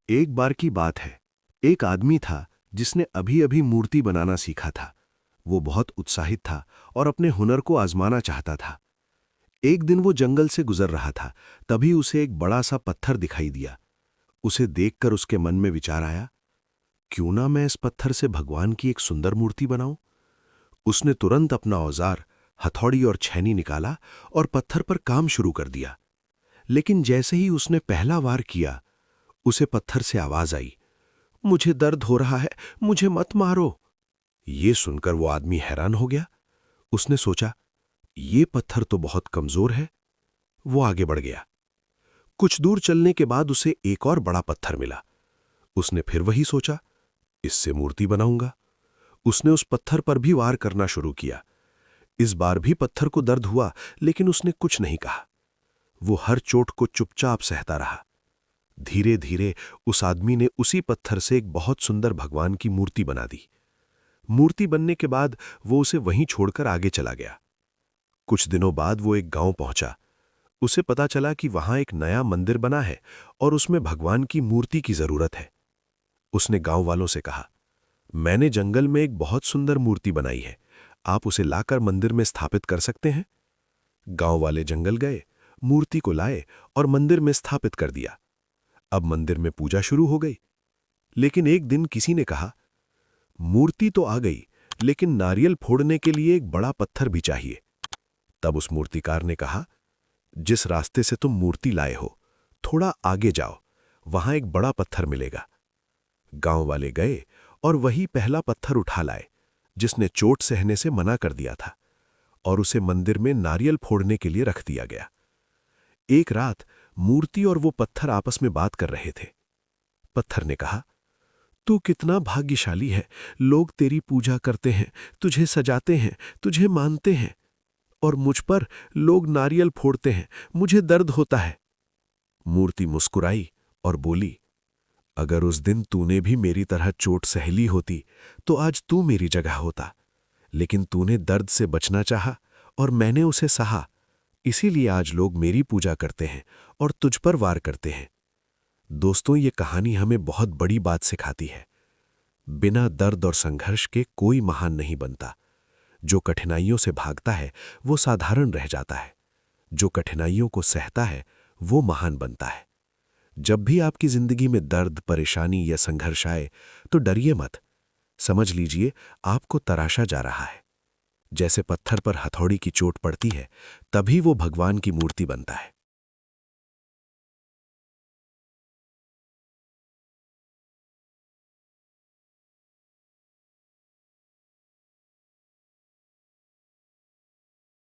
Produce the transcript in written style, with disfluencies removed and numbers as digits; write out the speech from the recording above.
एक बार की बात है। एक आदमी था जिसने अभी अभी मूर्ति बनाना सीखा था। वो बहुत उत्साहित था और अपने हुनर को आजमाना चाहता था। एक दिन वो जंगल से गुजर रहा था, तभी उसे एक बड़ा सा पत्थर दिखाई दिया। उसे देखकर उसके मन में विचार आया, क्यों ना मैं इस पत्थर से भगवान की एक सुंदर मूर्ति बनाऊं। उसने तुरंत अपना औजार, हथौड़ी और छैनी निकाला और पत्थर पर काम शुरू कर दिया। लेकिन जैसे ही उसने पहला वार किया, उसे पत्थर से आवाज आई, मुझे दर्द हो रहा है, मुझे मत मारो। ये सुनकर वो आदमी हैरान हो गया। उसने सोचा, ये पत्थर तो बहुत कमजोर है। वो आगे बढ़ गया। कुछ दूर चलने के बाद उसे एक और बड़ा पत्थर मिला। उसने फिर वही सोचा, इससे मूर्ति बनाऊंगा। उसने उस पत्थर पर भी वार करना शुरू किया। इस बार भी पत्थर को दर्द हुआ, लेकिन उसने कुछ नहीं कहा। वो हर चोट को चुपचाप सहता रहा। धीरे धीरे उस आदमी ने उसी पत्थर से एक बहुत सुंदर भगवान की मूर्ति बना दी। मूर्ति बनने के बाद वो उसे वहीं छोड़कर आगे चला गया। कुछ दिनों बाद वो एक गांव पहुंचा। उसे पता चला कि वहां एक नया मंदिर बना है और उसमें भगवान की मूर्ति की जरूरत है। उसने गांव वालों से कहा, मैंने जंगल में एक बहुत सुंदर मूर्ति बनाई है, आप उसे लाकर मंदिर में स्थापित कर सकते हैं। गांव वाले जंगल गए, मूर्ति को लाए और मंदिर में स्थापित कर दिया। अब मंदिर में पूजा शुरू हो गई। लेकिन एक दिन किसी ने कहा, मूर्ति तो आ गई, लेकिन नारियल फोड़ने के लिए एक बड़ा पत्थर भी चाहिए। तब उस मूर्तिकार ने कहा, जिस रास्ते से तुम मूर्ति लाए हो, थोड़ा आगे जाओ, वहां एक बड़ा पत्थर मिलेगा। गांव वाले गए और वही पहला पत्थर उठा लाए, जिसने चोट सहने से मना कर दिया था, और उसे मंदिर में नारियल फोड़ने के लिए रख दिया गया। एक रात मूर्ति और वो पत्थर आपस में बात कर रहे थे। पत्थर ने कहा, तू कितना भाग्यशाली है, लोग तेरी पूजा करते हैं, तुझे सजाते हैं, तुझे मानते हैं, और मुझ पर लोग नारियल फोड़ते हैं, मुझे दर्द होता है। मूर्ति मुस्कुराई और बोली, अगर उस दिन तूने भी मेरी तरह चोट सह ली होती तो आज तू मेरी जगह होता, लेकिन तूने दर्द से बचना चाहा और मैंने उसे सहा, इसीलिए आज लोग मेरी पूजा करते हैं और तुझ पर वार करते हैं। दोस्तों, ये कहानी हमें बहुत बड़ी बात सिखाती है। बिना दर्द और संघर्ष के कोई महान नहीं बनता। जो कठिनाइयों से भागता है वो साधारण रह जाता है। जो कठिनाइयों को सहता है वो महान बनता है। जब भी आपकी जिंदगी में दर्द, परेशानी या संघर्ष आए तो डरिए मत। समझ लीजिए आपको तराशा जा रहा है। जैसे पत्थर पर हथौड़ी की चोट पड़ती है, तभी वो भगवान की मूर्ति बनता है।